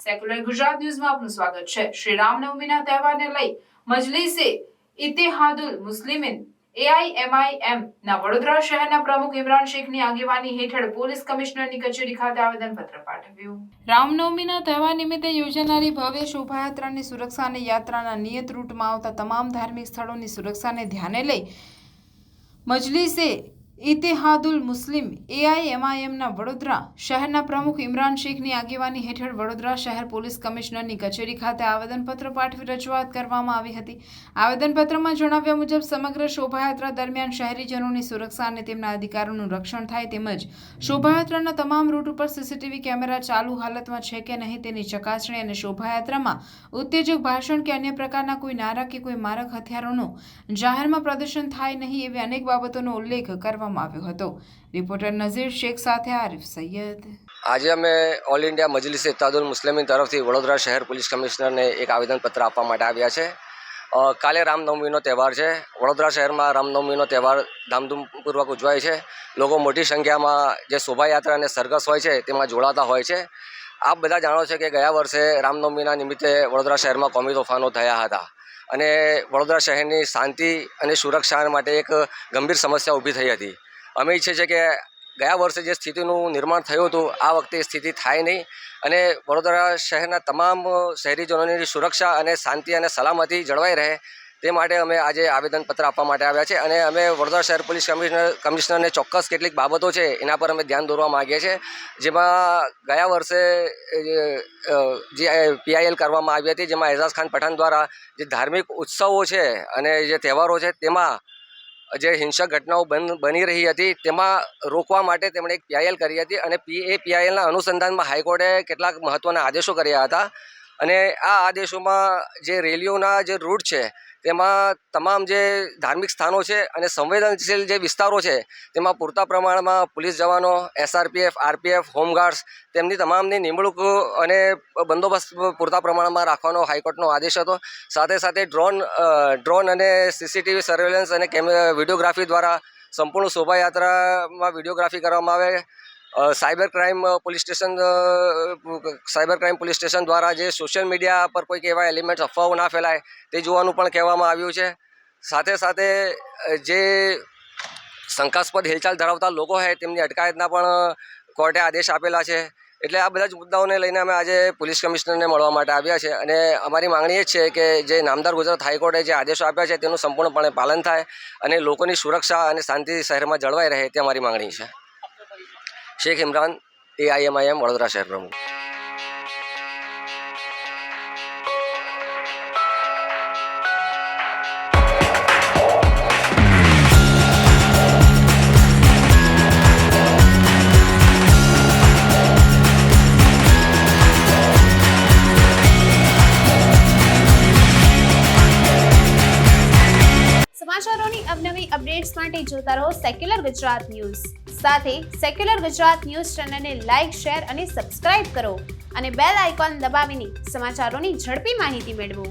Secular Gujarat ન્યૂઝમાં આપનું સ્વાગત છે। શ્રી રામનવમીના તહેવારને લઈ મજલિસે ઇત્તેહાદુલ મુસ્લિમીન AIMIM ના વડોદરા શહેરના પ્રમુખ ઇમરાન શેખની આગેવાની હેઠળ પોલીસ કમિશનરની કચેરી ખાતે આવેદનપત્ર પાઠવ્યું। રામનવમીના તહેવાર નિમિત્તે યોજાનારી ભવ્ય શોભાયાત્રાની સુરક્ષા અને યાત્રાના નિયત રૂટમાં આવતા તમામ ધાર્મિક સ્થળોની સુરક્ષાને ધ્યાને લઈ મજલિસે ઇત્તેહાદુલ મુસ્લિમ AIMIM ના વડોદરા શહેરના પ્રમુખ ઇમરાન શેખની આગેવાની હેઠળ વડોદરા શહેર પોલીસ કમિશનરની કચેરી ખાતે આવેદનપત્ર પાઠવી રજૂઆત કરવામાં આવી હતી। આવેદનપત્રમાં જણાવ્યા મુજબ સમગ્ર શોભાયાત્રા દરમિયાન શહેરીજનોની સુરક્ષા અને તેમના અધિકારોનું રક્ષણ થાય તેમજ શોભાયાત્રાના તમામ રૂટ ઉપર CCTV કેમેરા ચાલુ હાલતમાં છે કે નહીં તેની ચકાસણી અને શોભાયાત્રામાં ઉત્તેજક ભાષણ કે અન્ય પ્રકારના કોઈ નારા કે કોઈ મારક હથિયારોનું જાહેરમાં પ્રદર્શન થાય નહીં એવી અનેક બાબતોનો ઉલ્લેખ કરવામાં આવ્યો હતો। રિપોર્ટર નઝીર શેખ સાથે આરિફ સૈયદ। આજે અમે ઓલ ઇન્ડિયા મજલિસ ઇત્તેહાદુલ મુસ્લિમીન તરફથી વડોદરા શહેર પોલીસ કમિશનરને એક આવેદનપત્ર આપવા માટે આવ્યા છે। કાલે રામનવમીનો તહેવાર છે। વડોદરા શહેરમાં રામનવમીનો તહેવાર ધામધૂમપૂર્વક ઉજવાય છે। લોકો મોટી સંખ્યામાં જે શોભાયાત્રા અને સરઘસ હોય છે તેમાં જોડાતા હોય છે। આપ બધા જાણો છો કે ગયા વર્ષે રામનવમીના નિમિત્તે વડોદરા શહેરમાં કોમી તોફાનો થયા હતા અને વડોદરા શહેરની શાંતિ અને સુરક્ષા માટે એક ગંભીર સમસ્યા ઊભી થઈ હતી। અમે ઈચ્છીએ છીએ કે ગયા વર્ષે જે સ્થિતિનું નિર્માણ થયું હતું આ વખતે સ્થિતિ થાય નહીં અને વડોદરા શહેરના તમામ શહેરીજનોની સુરક્ષા અને શાંતિ અને સલામતી જળવાઈ રહે તે માટે અમે આજે આવેદનપત્ર આપવા માટે આવ્યા છે અને અમે વડોદરા શહેર પોલીસ કમિશનરને ચોક્કસ કેટલીક બાબતો છે એના પર અમે ધ્યાન દોરવા માગીએ છીએ। જેમાં ગયા વર્ષે જે PIL કરવામાં આવી હતી જેમાં એઝાઝ ખાન પઠાણ દ્વારા જે ધાર્મિક ઉત્સવો છે અને જે તહેવારો છે તેમાં જે હિંસક ઘટનાઓ બની રહી હતી તેમાં રોકવા માટે તેમણે એક PIL કરી હતી અને એ PILના અનુસંધાનમાં હાઈકોર્ટે કેટલાક મહત્ત્વના આદેશો કર્યા હતા અને આ આદેશોમાં જે રેલીઓના જે રૂટ છે તેમાં તમામ જે ધાર્મિક સ્થાનો છે અને સંવેદનશીલ જે વિસ્તારો છે તેમાં પૂરતા પ્રમાણમાં પોલીસ જવાનો SRPF RPF હોમગાર્ડ્સ તેમની તમામની નિમણૂક અને બંદોબસ્ત પૂરતા પ્રમાણમાં રાખવાનો હાઈકોર્ટનો આદેશ હતો। સાથે સાથે ડ્રોન અને CCTV સર્વેલન્સ અને વિડીયોગ્રાફી દ્વારા સંપૂર્ણ શોભાયાત્રામાં વિડીયોગ્રાફી કરવામાં આવે। સાયબર ક્રાઇમ પોલીસ સ્ટેશન દ્વારા જે સોશિયલ મીડિયા પર કોઈક એવા એલિમેન્ટ્સ અફવાઓ ના ફેલાય તે જોવાનું પણ કહેવામાં આવ્યું છે। સાથે સાથે જે શંકાસ્પદ હિલચાલ ધરાવતા લોકો છે તેમની અટકાયતના પણ કોર્ટે આદેશ આપેલા છે। એટલે આ બધા જ મુદ્દાઓને લઈને અમે આજે પોલીસ કમિશનરને મળવા માટે આવ્યા છે અને અમારી માંગણી એ જ છે કે જે નામદાર ગુજરાત હાઈકોર્ટે જે આદેશો આપ્યા છે તેનું સંપૂર્ણપણે પાલન થાય અને લોકોની સુરક્ષા અને શાંતિ શહેરમાં જળવાઈ રહે તે અમારી માંગણી છે। शेख इमरान AIMIM वडोदरा शहर प्रमुख। સમાચારોની અવનવી અપડેટ્સ માટે જોતા રહો સેક્યુલર ગુજરાત ન્યૂઝ। સાથે સેક્યુલર ગુજરાત ન્યૂઝ ચેનલને લાઇક શેર અને સબસ્ક્રાઇબ કરો અને બેલ આઇકોન દબાવીને સમાચારોની ઝડપી માહિતી મેળવો।